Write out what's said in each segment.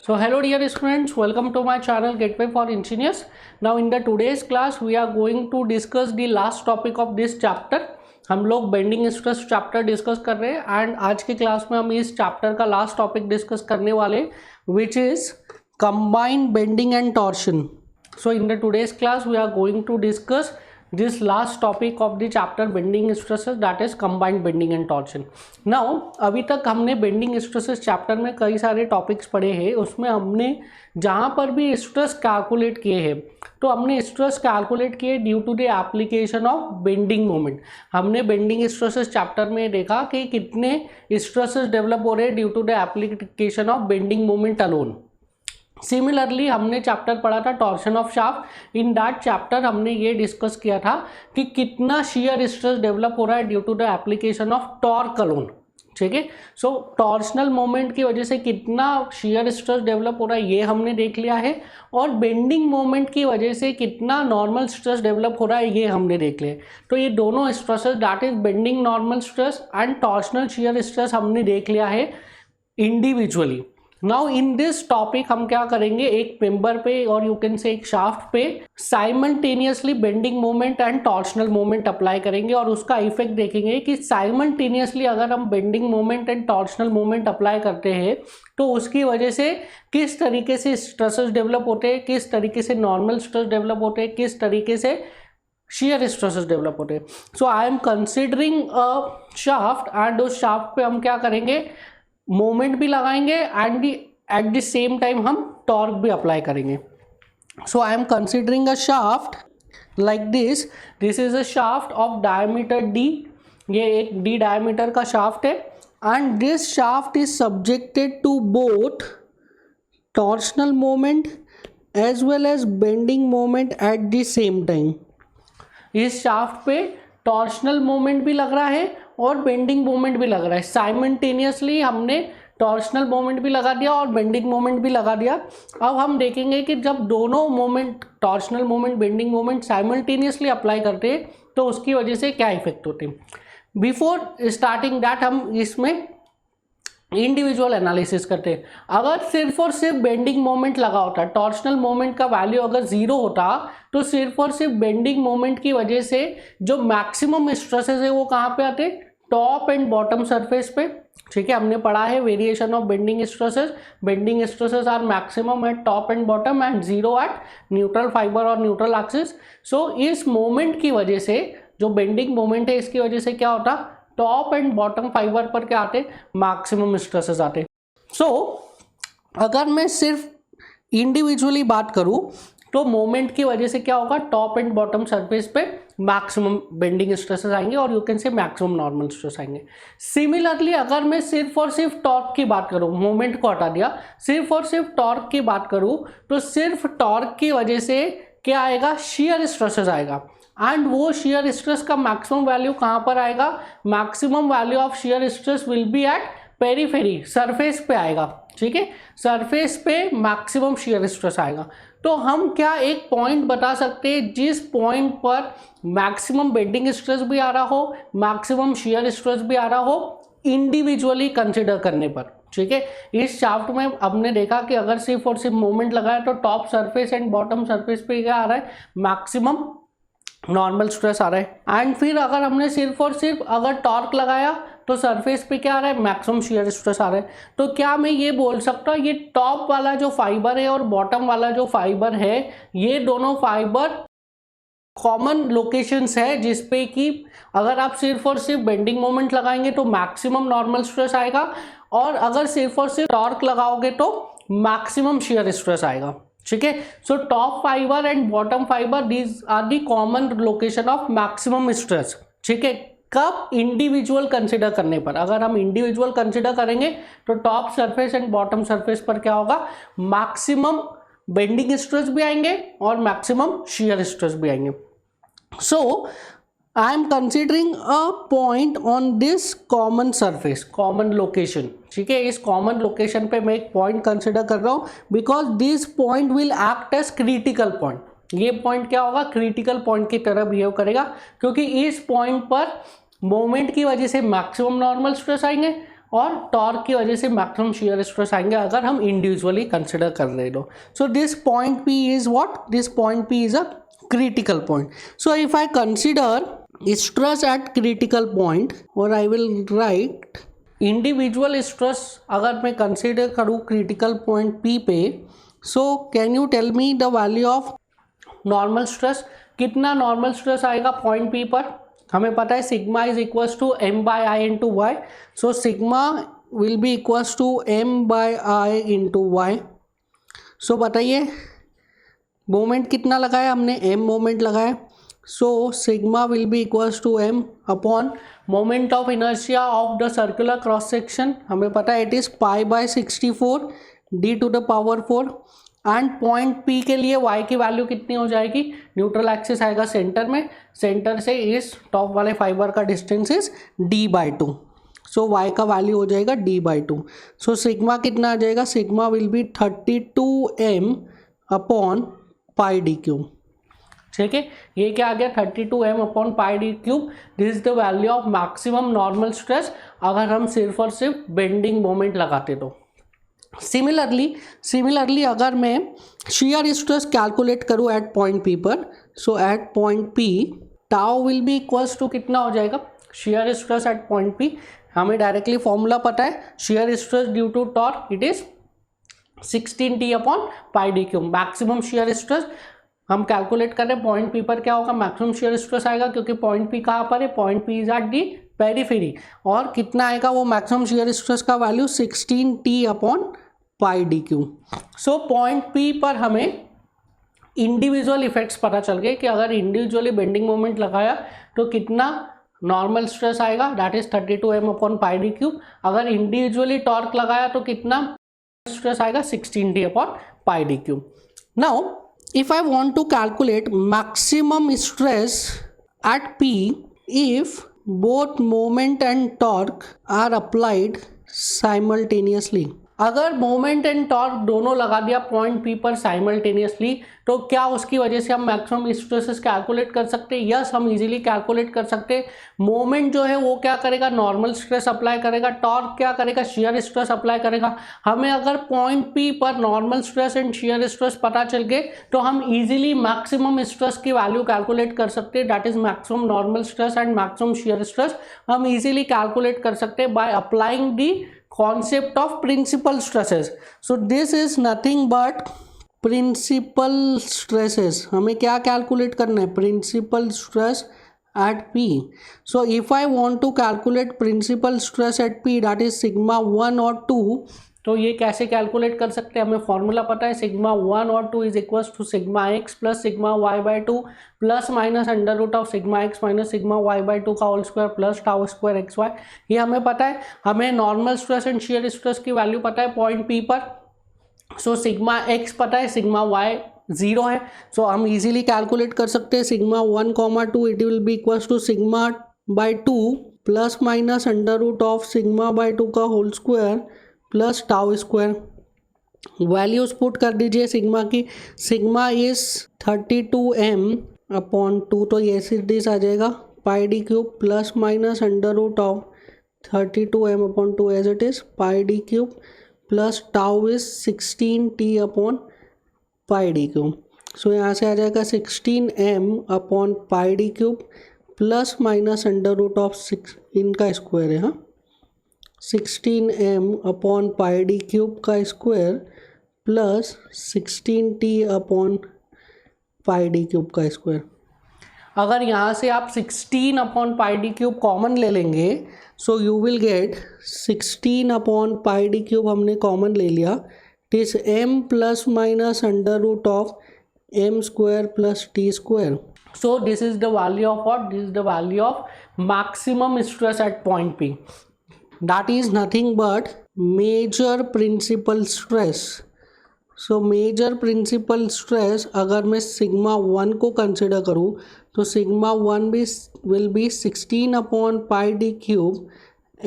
So hello dear students, welcome to my channel Gateway for Engineers. Now in the today's class we are going to discuss the last topic of this chapter. हम लोग bending stress chapter discuss कर रहे हैं and आज के class में हम इस चैप्टर का लास्ट टॉपिक डिस्कस करने वाले which is combined bending and torsion. So in the today's class we are going to discuss this last topic of the chapter bending stresses, that is combined bending and torsion. Now अभी तक हमने bending stresses chapter में कई सारे topics पढ़े हैं. उसमें हमने जहाँ पर भी स्ट्रेस कैलकुलेट किए हैं तो हमने स्ट्रेस कैलकुलेट किए due to the application of bending moment. हमने बेंडिंग स्ट्रेसेस चैप्टर में देखा कि कितने स्ट्रेसेस डेवलप हो रहे हैं due to the application of bending moment alone. Similarly हमने चैप्टर पढ़ा था torsion of shaft. In that chapter हमने ये डिस्कस किया था कि कितना शियर स्ट्रेस डेवलप हो रहा है due to the application of torque alone. ठीक है, सो टॉर्शनल मोमेंट की वजह से कितना शियर स्ट्रेस डेवलप हो रहा है ये हमने देख लिया है, और बेंडिंग मोमेंट की वजह से कितना नॉर्मल स्ट्रेस डेवलप हो रहा है ये हमने देख लिया. तो ये दोनों stresses that is bending normal stress and torsional shear stress हमने देख लिया है individually. Now in this topic हम क्या करेंगे, एक मेंबर पे और यू कैन से एक शाफ्ट पे simultaneously bending moment and torsional moment apply करेंगे और उसका इफेक्ट देखेंगे कि साइमल्टेनियसली अगर हम bending moment and torsional moment apply करते हैं तो उसकी वजह से किस तरीके से स्ट्रेसेस डेवलप होते हैं, किस तरीके से नॉर्मल स्ट्रेस डेवलप होते हैं, किस तरीके से shear stresses डेवलप होते हैं. So I am considering a shaft and उस शाफ्ट पे हम क्या करेंगे, मोमेंट भी लगाएंगे and at the same time हम टॉर्क भी अप्लाई करेंगे. So I am considering a shaft like this. This is a shaft of diameter D. ये एक डी डायमीटर का शाफ्ट है and this shaft is subjected to both torsional moment as well as bending moment at the same time. इस shaft पे torsional moment भी लग रहा है और बेंडिंग मोमेंट भी लग रहा है. साइमल्टेनियसली हमने टॉर्शनल मोमेंट भी लगा दिया और बेंडिंग मोमेंट भी लगा दिया. अब हम देखेंगे कि जब दोनों moment torsional moment bending moment simultaneously apply करते हैं तो उसकी वजह से क्या इफेक्ट होते हैं. बिफोर स्टार्टिंग दैट हम इसमें इंडिविजुअल एनालिसिस करते हैं. अगर सिर्फ और सिर्फ बेंडिंग मोमेंट लगा होता, टॉर्शनल मोमेंट का वैल्यू अगर जीरो होता तो सिर्फ और सिर्फ बेंडिंग मोमेंट की वजह से जो मैक्सिमम स्ट्रेसेस है वो कहाँ पे आते, टॉप एंड बॉटम सरफेस पे. ठीक है, हमने पढ़ा है variation of bending stresses. Bending stresses are maximum at top and bottom and zero at neutral fibre और न्यूट्रल एक्सिस. सो इस मोमेंट की वजह से जो बेंडिंग मोमेंट है इसकी वजह से क्या होता, टॉप एंड बॉटम फाइबर पर क्या आते, मैक्सिमम स्ट्रेसेस आते. सो अगर मैं सिर्फ इंडिविजुअली बात करूं तो मोमेंट की वजह से क्या होगा, टॉप एंड बॉटम सरफेस पे मैक्सिमम बेंडिंग स्ट्रेसेस आएंगे और you can say maximum normal stress आएंगे. सिमिलरली अगर मैं सिर्फ और सिर्फ टॉर्क की बात करूं, मोमेंट को हटा दिया, सिर्फ और सिर्फ टॉर्क की बात करूं तो सिर्फ टॉर्क की वजह से क्या आएगा, शियर स्ट्रेसेस आएगा. एंड वो शियर स्ट्रेस का मैक्सिमम वैल्यू कहाँ पर आएगा, maximum value of shear stress will be at periphery, surface पे आएगा. ठीक है, सरफेस पे मैक्सिमम शियर स्ट्रेस आएगा. तो हम क्या एक पॉइंट बता सकते हैं जिस पॉइंट पर मैक्सिमम बेंडिंग स्ट्रेस भी आ रहा हो, मैक्सिमम शियर स्ट्रेस भी आ रहा हो इंडिविजुअली कंसिडर करने पर. ठीक है, इस शाफ्ट में हमने देखा कि अगर सिर्फ और सिर्फ मोमेंट लगाया तो top surface and bottom surface पे क्या आ रहा है, मैक्सिमम नॉर्मल स्ट्रेस आ रहा है. एंड फिर अगर हमने सिर्फ और सिर्फ अगर टॉर्क लगाया तो सरफेस पे क्या आ रहा है, मैक्सिमम शियर स्ट्रेस आ रहा है. तो क्या मैं ये बोल सकता हूँ ये टॉप वाला जो फाइबर है और बॉटम वाला जो फाइबर है ये दोनों फाइबर कॉमन लोकेशंस है जिसपे कि अगर आप सिर्फ और सिर्फ बेंडिंग मोमेंट लगाएंगे तो मैक्सिमम नॉर्मल स्ट्रेस आएगा और अगर सिर्फ और सिर्फ टॉर्क लगाओगे तो मैक्सिमम शियर स्ट्रेस आएगा. ठीक है, so top fibre and bottom fibre these are the common location of maximum stress. ठीक है, कब, इंडिविजुअल कंसिडर करने पर. अगर हम इंडिविजुअल कंसिडर करेंगे तो top surface and bottom surface पर क्या होगा, मैक्सिमम बेंडिंग स्ट्रेस भी आएंगे और मैक्सिमम शियर स्ट्रेस भी आएंगे. So I am considering a point on this common surface, common location. ठीक है, इस कॉमन लोकेशन पे मैं एक पॉइंट कंसिडर कर रहा हूँ because this point will act as critical point. ये पॉइंट क्या होगा, क्रिटिकल पॉइंट की तरह बिहेव करेगा क्योंकि इस पॉइंट पर मोमेंट की वजह से मैक्सिमम नॉर्मल स्ट्रेस आएंगे और टॉर्क की वजह से मैक्सिमम शियर स्ट्रेस आएंगे अगर हम इंडिविजुअली कंसिडर कर रहे हो. So this point P is what, this point P is a critical point. So if I consider stress at critical point, or I will write individual stress अगर मैं consider करूँ critical point P पे, so can you tell me the value of normal stress? कितना normal stress आएगा point P पर? हमें पता है sigma is equals to m by I into y. So sigma will be equals to m by I into y. So बताइए moment कितना लगाया हमने, m मोमेंट लगाया. So sigma will be equals to m upon moment of inertia of the circular cross section. हमें पता है it is pi by 64 d to the power 4. And point P के लिए y की वैल्यू कितनी हो जाएगी, न्यूट्रल एक्सिस आएगा सेंटर में, सेंटर से इस टॉप वाले फाइबर का distance is d/2. So y का वैल्यू हो जाएगा d/2. सो सिग्मा कितना आ जाएगा, sigma will B 32m upon pi D cube. ठीक है, ये क्या आ गया 32m upon pi D cube. This is the value of maximum normal stress अगर हम सिर्फ और सिर्फ बेंडिंग मोमेंट लगाते तो. सिमिलरली अगर मैं शियर स्ट्रेस कैलकुलेट करूँ एट पॉइंट P पर, so at point P tau will be equals to कितना हो जाएगा, shear stress at point P हमें डायरेक्टली फॉर्मूला पता है, shear stress due to torque it is 16T upon pi D cube. Maximum shear stress हम calculate कर रहे हैं पॉइंट P पर, क्या होगा मैक्सिमम शियर स्ट्रेस आएगा क्योंकि पॉइंट P कहाँ पर है, point P is at the periphery. और कितना आएगा वो मैक्सिमम शियर स्ट्रेस का value 16T upon pi D cube. So point P पर हमें इंडिविजुअल इफेक्ट्स पता चल गए कि अगर इंडिविजुअली बेंडिंग मोमेंट लगाया तो कितना नॉर्मल स्ट्रेस आएगा, that is 32m upon pi D cube. अगर इंडिविजुअली टॉर्क लगाया तो कितना stress आएगा 16T upon pi d cube. Now if I want to calculate maximum stress at P if both moment and torque are applied simultaneously. अगर moment and torque दोनों लगा दिया point P पर simultaneously तो क्या उसकी वजह से हम मैक्सिमम स्ट्रेसेस कैलकुलेट कर सकते हैं? यस, हम इजीली कैलकुलेट कर सकते हैं. मोमेंट जो है वो क्या करेगा, नॉर्मल स्ट्रेस अप्लाई करेगा, टॉर्क क्या करेगा, शियर स्ट्रेस अप्लाई करेगा. हमें अगर पॉइंट P पर normal stress and shear stress पता चल गए तो हम इजीली मैक्सिमम स्ट्रेस की वैल्यू कैलकुलेट कर सकते हैं, that is maximum normal stress and maximum shear stress हम इजीली कैलकुलेट कर सकते हैं by applying the concept of principal stresses. So this is nothing but principal stresses. हमें क्या कैलकुलेट करना है, principal stress at P. So if I want to calculate principal stress at P that is sigma 1 or 2, तो ये कैसे calculate कर सकते हैं, हमें फॉर्मूला पता है सिग्मा 1 और 2 is equals to sigma x plus sigma y/2 plus minus under root of sigma x minus sigma y/2 का whole square plus tau square xy. ये हमें पता है. हमें normal stress and shear stress की वैल्यू पता है पॉइंट P पर. सो सिग्मा x पता है, सिग्मा y 0 है. सो हम इजीली कैलकुलेट कर सकते हैं sigma 1,2 it will be equals to sigma by 2 plus minus under root of sigma by 2 का whole square plus tau square. Values put कर दीजिए सिग्मा की. सिग्मा इज 32m अपॉन 2 तो ये सीरीज आ जाएगा pi D cube plus minus under root of 32m upon 2 as it is pi D cube plus tau is 16t upon pi D cube. So यहाँ से आ जाएगा 16m upon pi D cube plus minus under root of 6 इनका square है, हाँ 16m upon pi D cube का square plus 16t upon pi D cube का square. अगर यहाँ से आप 16 upon pi D cube common ले लेंगे so you will get 16 upon pi D cube हमने कॉमन ले लिया. It is m plus minus under root of m square plus t square. So this is the value of what, this is the value of maximum stress at point P. That is nothing but major principal stress. So major principal stress अगर मैं sigma 1 को consider करूँ तो sigma 1 भी will be 16 upon pi D cube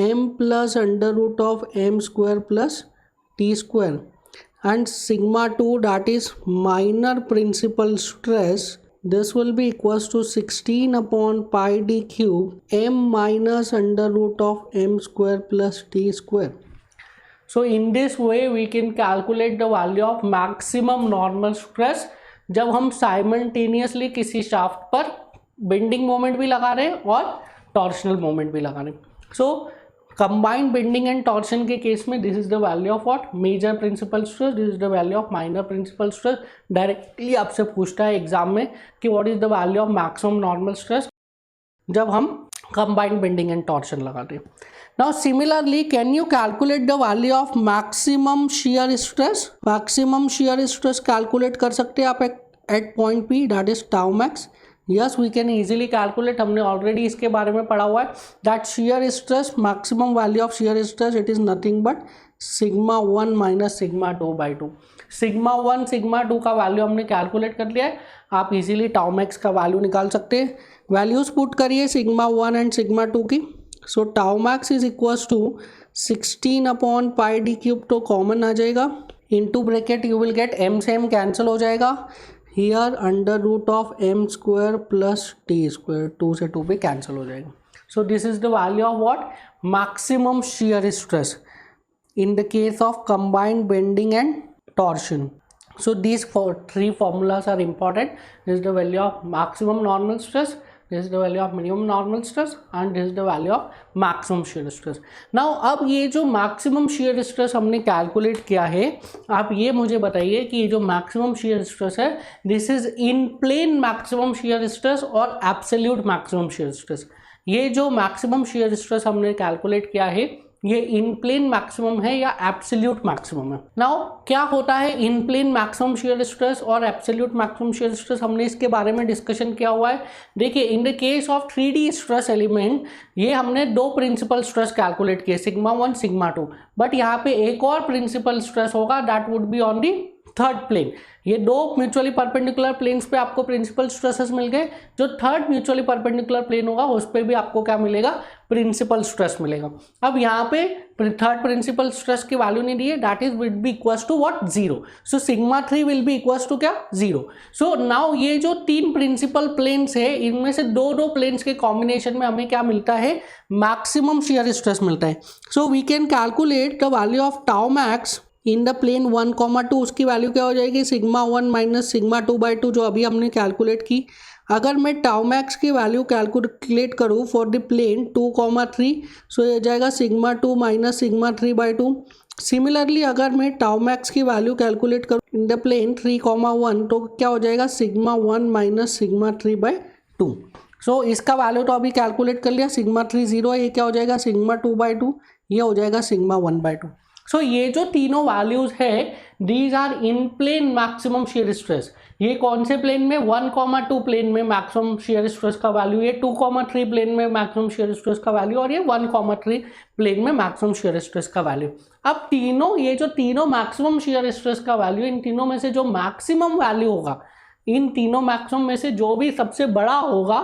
m plus under root of m square plus t square. And sigma 2 that is minor principal stress this will be equals to 16 upon pi d cube m minus under root of m square plus t square. So in this way we can calculate the value of maximum normal stress जब हम simultaneously किसी shaft पर bending moment भी लगा रहे हैं और torsional moment भी लगा रहे हैं. So combined bending and torsion के केस में this is the value of what major principal stress, this is the value of minor principal stress. Directly आपसे पूछता है एग्जाम में कि what is the value of maximum normal stress जब हम combined bending and torsion लगाते हैं. Now similarly, can you calculate the value of maximum shear stress? Maximum shear stress calculate कर सकते हैं आप at point P, that is tau max. Yes, we can easily calculate. हमने already इसके बारे में पढ़ा हुआ है that shear stress, maximum value of shear stress, it is nothing but sigma 1 minus sigma 2 by 2. sigma 1 sigma 2 का value हमने calculate कर लिया है. आप इजीली tau max का वैल्यू निकाल सकते हैं. वैल्यूज पुट करिए sigma 1 एंड sigma 2 की. So tau max is equals to 16 upon pi D cube, तो कॉमन आ जाएगा. Into bracket you will get m से m कैंसिल हो जाएगा. Here under root of m square plus T square, 2 से 2 पे cancel हो जाएगा. So this is the value of what maximum shear stress in the case of combined bending and torsion. So these three formulas are important. This is the value of maximum normal stress, this is the value of minimum normal stress and this is the value of maximum shear stress. Now अब ये जो maximum shear stress हमने calculate किया है, आप ये मुझे बताइए कि ये जो maximum shear stress है, this is in plane maximum shear stress और absolute maximum shear stress. ये जो maximum shear stress हमने calculate किया है ये इन प्लेन मैक्सिमम है या एब्सोल्यूट मैक्सिमम है. नाउ क्या होता है in plane maximum shear stress और एब्सोल्यूट मैक्सिमम शियर स्ट्रेस, हमने इसके बारे में डिस्कशन किया हुआ है. देखिए in the case of 3D stress element ये हमने दो प्रिंसिपल स्ट्रेस कैलकुलेट किए, सिग्मा 1 सिग्मा 2, बट यहाँ पे एक और प्रिंसिपल स्ट्रेस होगा that would be on the third plane. ये दो म्यूचुअली परपेंडिकुलर प्लेन्स पे आपको प्रिंसिपल स्ट्रेसेस मिल गए. जो थर्ड म्यूचुअली परपेंडिकुलर प्लेन होगा उस पर भी आपको क्या मिलेगा, प्रिंसिपल स्ट्रेस मिलेगा. अब यहाँ पे थर्ड प्रिंसिपल स्ट्रेस की वैल्यू नहीं दी है, that is will be equals to what 0. So sigma 3 will be equals to क्या 0. सो नाउ ये जो तीन प्रिंसिपल प्लेन्स है इनमें से दो प्लेन्स के कॉम्बिनेशन में हमें क्या मिलता है, मैक्सिमम शियर स्ट्रेस मिलता है. So we can calculate the value of tau max in the plane 1,2. उसकी वैल्यू क्या हो जाएगी, सिग्मा 1 माइनस सिग्मा 2 बाई 2 जो अभी हमने कैलकुलेट की. अगर मैं टाउ मैक्स की वैल्यू कैलकुलेट करूँ फॉर द प्लेन 2,3, सो ये जाएगा sigma 2 minus sigma 3 by 2. Similarly अगर मैं टाउ मैक्स की वैल्यू कैलकुलेट करूँ इन द प्लेन 3,1 तो क्या हो जाएगा, सिग्मा 1 माइनस सिग्मा 3 बाई 2. सो इसका वैल्यू तो अभी कैलकुलेट कर लिया, सिग्मा 3 0 है, ये क्या हो जाएगा सिग्मा 2 बाई 2, ये हो जाएगा सिग्मा 1 बाई 2. सो ये जो तीनों वैल्यूज है these are in plane maximum shear stress. ये कौन से प्लेन में, 1,2 प्लेन में मैक्सिमम शियर स्ट्रेस का वैल्यू, ये 2,3 प्लेन में मैक्सिमम शियर स्ट्रेस का वैल्यू और ये 1,3 प्लेन में मैक्सिमम शियर स्ट्रेस का वैल्यू. अब तीनों ये जो तीनों मैक्सिमम शियर स्ट्रेस का वैल्यू, इन तीनों में से जो मैक्सिमम वैल्यू होगा, इन तीनों मैक्सिमम में से जो भी सबसे बड़ा होगा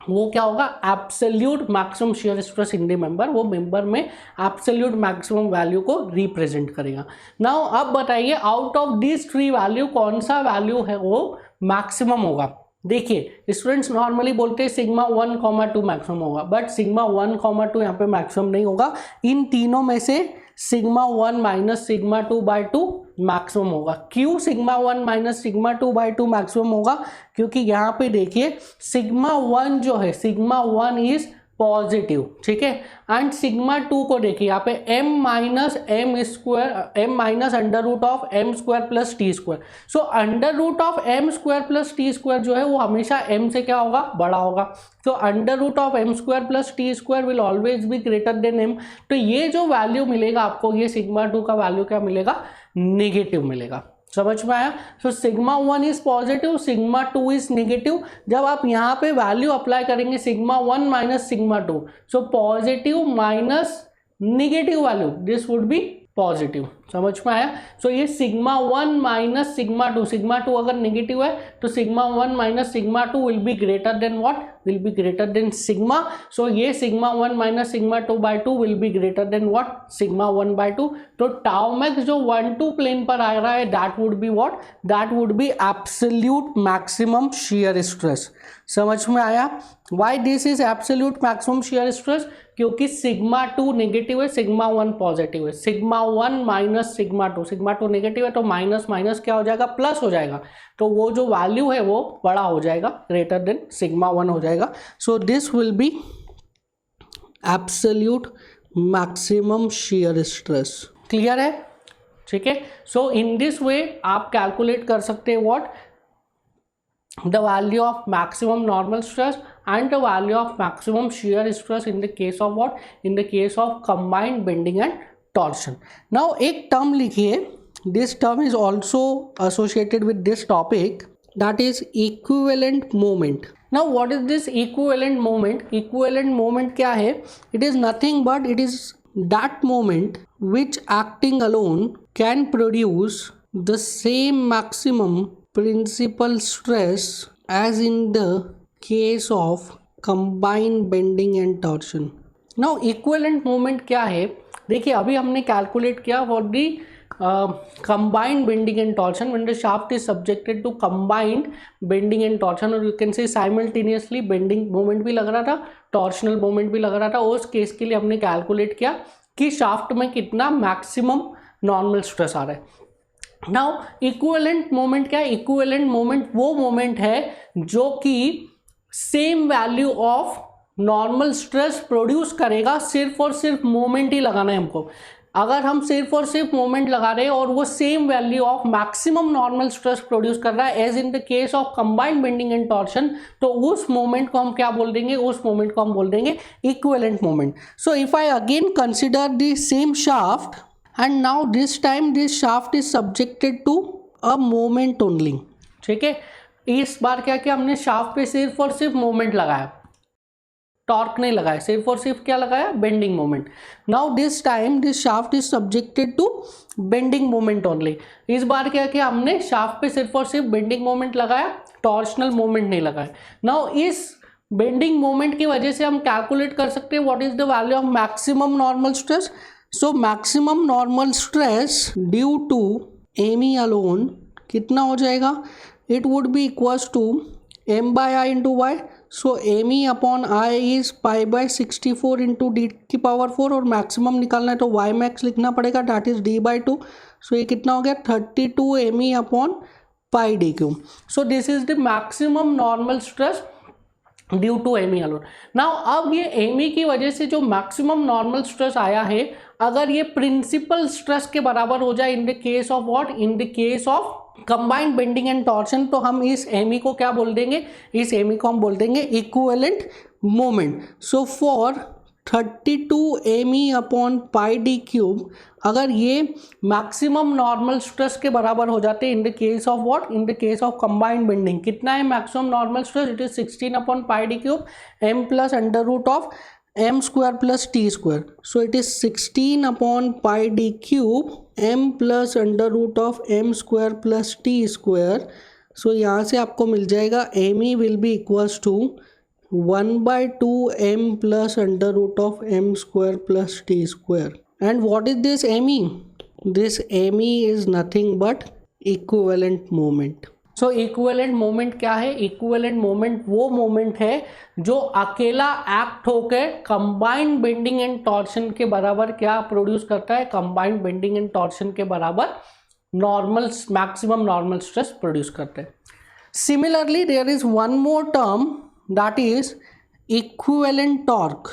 वो क्या होगा, absolute maximum shear stress in the member. वो मेंबर में एब्सोल्यूट मैक्सिमम वैल्यू को रिप्रेजेंट करेगा. नाउ अब बताइए out of this three value कौन सा वैल्यू है वो मैक्सिमम होगा. देखिए स्टूडेंट्स नॉर्मली बोलते हैं सिग्मा 1,2 मैक्सिमम होगा, बट सिग्मा 1,2 यहाँ पे मैक्सिमम नहीं होगा. इन तीनों में से sigma 1 minus sigma 2 by 2 maximum होगा. क्यों sigma 1 minus sigma 2 by 2 maximum होगा, क्योंकि यहाँ पे देखिए सिग्मा 1 जो है, सिग्मा 1 इज पॉजिटिव, ठीक है, एंड सिग्मा 2 को देखिए यहाँ पे m minus M square, m minus under root of M square plus T square. So under root of M square plus T square जो है वो हमेशा m से क्या होगा, बड़ा होगा. तो under root of M square plus T square will always be greater than m. तो ये जो वैल्यू मिलेगा आपको, ये सिग्मा 2 का वैल्यू क्या मिलेगा, नेगेटिव मिलेगा. समझ में आया. So sigma 1 is positive, sigma 2 is negative. जब आप यहाँ पे वैल्यू अप्लाई करेंगे sigma 1 minus sigma 2, so positive minus negative value, this would be positive. समझ में आया? सो ये सिग्मा 1 माइनस सिग्मा 2, सिग्मा 2 अगर नेगेटिव है तो sigma 1 minus sigma 2 will be greater than what? Will be greater than sigma. So ये sigma 1 minus sigma 2 by 2 will be greater than what? Sigma 1 by 2. तो tau max जो 1-2 plane पर आ रहा है that would be what? That would B absolute maximum shear stress. समझ में आया? Why this is absolute maximum shear stress? क्योंकि sigma 2 negative है, सिग्मा 1 पॉजिटिव है. Sigma 1 minus sigma 2, sigma 2 negative है तो माइनस माइनस क्या हो जाएगा? प्लस हो जाएगा. तो वो जो वैल्यू है वो बड़ा हो जाएगा, ग्रेटर देन सिग्मा 1 हो जाएगा. So this will be absolute maximum shear stress. Clear है? ठीक है. सो इन दिस वे आप कैलकुलेट कर सकते हैं what? The value of maximum normal stress and the value of maximum shear stress in the case of what? In the case of combined bending and torsion. Now एक term लिखिए, this term is also associated with this topic, that is equivalent moment. Now what is this equivalent moment? Equivalent moment क्या है? It is nothing but it is that moment which acting alone can produce the same maximum principal stress as in the case of combined bending and torsion. Now equivalent moment क्या है? देखिए अभी हमने calculate किया for the combined bending and torsion when the shaft is subjected to combined bending and torsion, और you can say simultaneously bending moment भी लग रहा था, torsional moment भी लग रहा था. उस केस के लिए हमने कैलकुलेट किया कि शाफ्ट में कितना मैक्सिमम नॉर्मल स्ट्रेस आ रहा है. नाउ इक्विवेलेंट मोमेंट क्या है? इक्विवेलेंट मोमेंट वो मोमेंट है जो कि same value of normal stress produce करेगा. सिर्फ और सिर्फ मोमेंट ही लगाना है हमको. अगर हम सिर्फ और सिर्फ मोमेंट लगा रहे हैं और वो same value of maximum normal stress produce कर रहा है as in the case of combined bending and torsion, तो उस मोमेंट को हम क्या बोल देंगे? उस मोमेंट को हम बोल देंगे equivalent moment. So if I again consider the same shaft and now this time this shaft is subjected to a moment only. ठीक है. इस बार क्या किया हमने? शाफ्ट पे सिर्फ और सिर्फ मोमेंट लगाया, टॉर्क नहीं लगाया, सिर्फ और सिर्फ क्या लगाया? Bending moment. Now this time this shaft is subjected to bending moment only. इस बार क्या किया हमने? शाफ्ट पे सिर्फ और सिर्फ बेंडिंग मोमेंट लगाया, टॉर्शनल मोमेंट नहीं लगाया. नाउ इस बेंडिंग मोमेंट की वजह से हम कैलकुलेट कर सकते हैं what is the value of maximum normal stress. So maximum normal stress due to ME alone कितना हो जाएगा? It would be equals to M by I into Y. So ME upon I is pi by 64 into D की power 4, और maximum निकालना है तो Y max लिखना पड़ेगा, that is D by 2. So ये कितना हो गया? 32 ME upon pi D cube. So this is the maximum normal stress due to ME alone. Now अब ये एमी की वजह से जो मैक्सिमम नॉर्मल स्ट्रेस आया है, अगर ये प्रिंसिपल स्ट्रेस के बराबर हो जाए इन the case of what? In the case of combined bending and torsion, तो हम इस एमी को क्या बोल देंगे? इस एमी को हम बोल देंगे equivalent moment. So for 32 ME upon pi D cube, अगर ये मैक्सिमम नॉर्मल स्ट्रेस के बराबर हो जाते हैं in the case of what? In the case of combined bending. कितना है maximum normal stress? It is 16 upon pi D cube m plus under root of m square plus t square. So it is 16 upon pi D cube m plus under root of m square plus t square. So यहाँ से आपको मिल जाएगा ME will be equals to 1/2 m plus under root of m square plus t square. And what is this ME? This ME is nothing but equivalent moment. So equivalent moment क्या है? Equivalent moment वो moment है जो अकेला act होकर combined bending and torsion के बराबर क्या प्रोड्यूस करता है? combined bending and torsion के बराबर normal maximum normal stress produce करते हैं. Similarly there is one more term, that is equivalent torque.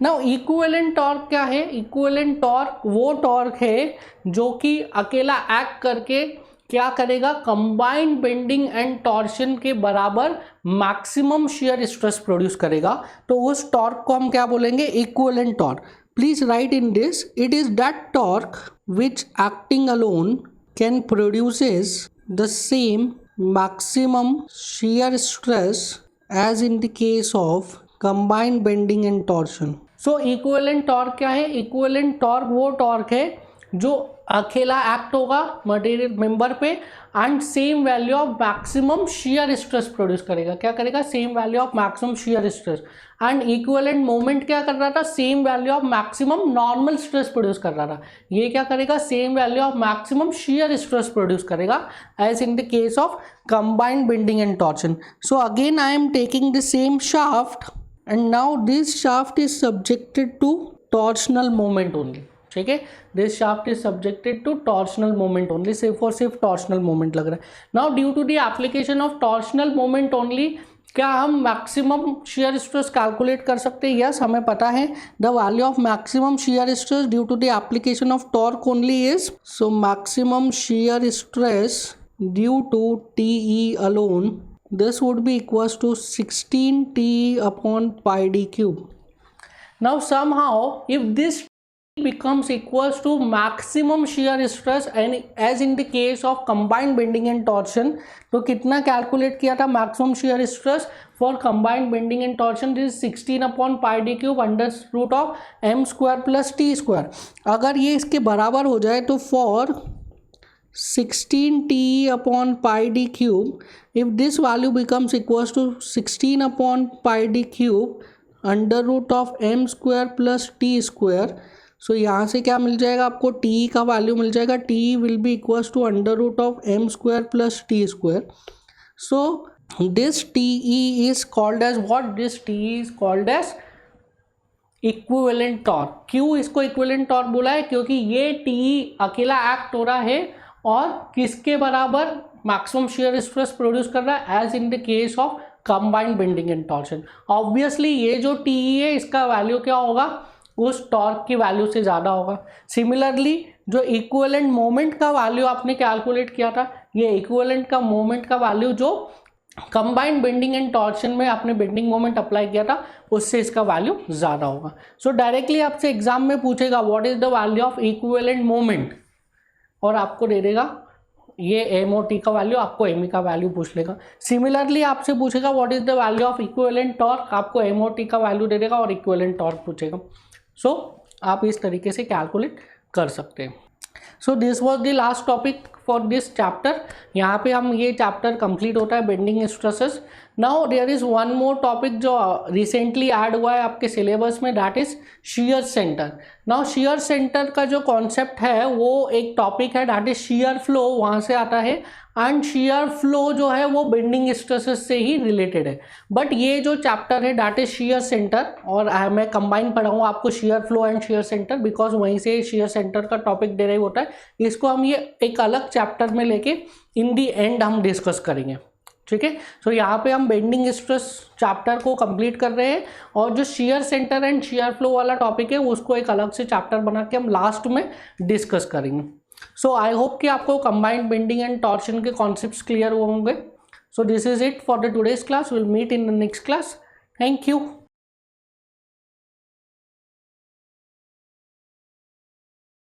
Now equivalent torque क्या है? equivalent torque वो टॉर्क है जो कि अकेला एक्ट करके क्या करेगा? कंबाइंड बेंडिंग एंड टॉर्शन के बराबर मैक्सिमम शियर स्ट्रेस प्रोड्यूस करेगा. तो उस टॉर्क को हम क्या बोलेंगे? Equivalent torque. Please right in this, it is that torque which acting alone can produces the same maximum shear stress as in the case of combined bending and torsion. So equivalent torque क्या है? equivalent torque वो torque है जो अकेला act होगा material member पे and same value of maximum shear stress produce करेगा। क्या करेगा? Same value of maximum shear stress. And equivalent moment क्या कर रहा था? Same value of maximum normal stress produce कर रहा था। ये क्या करेगा? Same value of maximum shear stress produce करेगा as in the case of combined bending and torsion. So again I am taking the same shaft and now this shaft is subjected to torsional moment only. ठीक है, this shaft is subjected to torsional moment only, सिर्फ और सिर्फ torsional moment लग रहा है। Now due to the application of torsional moment only, क्या हम मैक्सिमम शियर स्ट्रेस कैलकुलेट कर सकते हैं? यस, हमें पता है the value of maximum shear stress due to the application of torque only is, so maximum shear stress due to TE alone, this would be equals to 16 T upon pi d cube. Now somehow if this becomes equals to maximum shear stress and as in the case of combined bending and torsion, तो कितना calculate किया था maximum shear stress for combined bending and torsion? this is 16 upon pi d cube under root of m square plus t square. अगर ये इसके बराबर हो जाए तो for 16 T upon pi d cube, if this value becomes equals to 16 upon pi d cube under root of m square plus t square, so यहाँ से क्या मिल जाएगा आपको? t का वैल्यू मिल जाएगा, t will be equals to under root of m square plus t square. So this TE is called as what? This TE is called as equivalent torque. क्यों इसको equivalent torque बोला है? क्योंकि ये T अकेला act हो रहा है और किसके बराबर? मैक्सिमम शियर स्ट्रेस प्रोड्यूस कर रहा है as in the case of combined bending and torsion. Obviously ये जो टी है इसका वैल्यू क्या होगा? उस टॉर्क की वैल्यू से ज़्यादा होगा। सिमिलरली जो इक्विवेलेंट मोमेंट का वैल्यू आपने कैलकुलेट किया था, ये इक्विवेलेंट का मोमेंट का वैल्यू जो कंबाइंड बेंडिंग एंड टॉर्शन में आपने बेंडिंग मोमेंट अप्लाई किया था उससे इसका वैल्यू ज़्यादा होगा। सो डायरेक्टली आपसे एग्जाम में पूछेगा what is the value of equivalent moment, और आपको दे देगा ये एम और टी का वैल्यू, आपको एम ई का वैल्यू पूछ लेगा। सिमिलरली आपसे पूछेगा what is the value of equivalent torque, आपको एम और टी का वैल्यू दे देगा और इक्विवेलेंट टॉर्क पूछेगा। सो आप इस तरीके से कैलकुलेट कर सकते हैं। So this was the last topic for this chapter. यहाँ पे हम ये चैप्टर कंप्लीट होता है bending stresses. Now there is one more topic जो रिसेंटली ऐड हुआ है आपके सिलेबस में, that is shear centre. Now shear centre का जो कॉन्सेप्ट है वो एक टॉपिक है, दैट इज शियर फ्लो, वहाँ से आता है। एंड शियर फ्लो जो है वो बेंडिंग स्ट्रेसेस से ही रिलेटेड है। बट ये जो चैप्टर है दैट इज शियर सेंटर, और मैं कंबाइन पढ़ाऊँगा आपको shear flow and shear centre, because वहीं से शियर सेंटर का टॉपिक डेराइव होता है। इसको हम ये एक अलग चैप्टर में लेके इन दी एंड हम डिस्कस करेंगे। ठीक है, सो यहाँ पे हम बेंडिंग स्ट्रेस चैप्टर को कंप्लीट कर रहे हैं और जो shear centre and shear flow वाला टॉपिक है उसको एक अलग से चैप्टर बना के हम लास्ट में डिस्कस करेंगे। सो आई होप कि आपको कंबाइंड बेंडिंग एंड टॉर्शन के कॉन्सेप्ट्स क्लियर होंगे। So this is it for the today's class. Will meet in the next class. Thank you.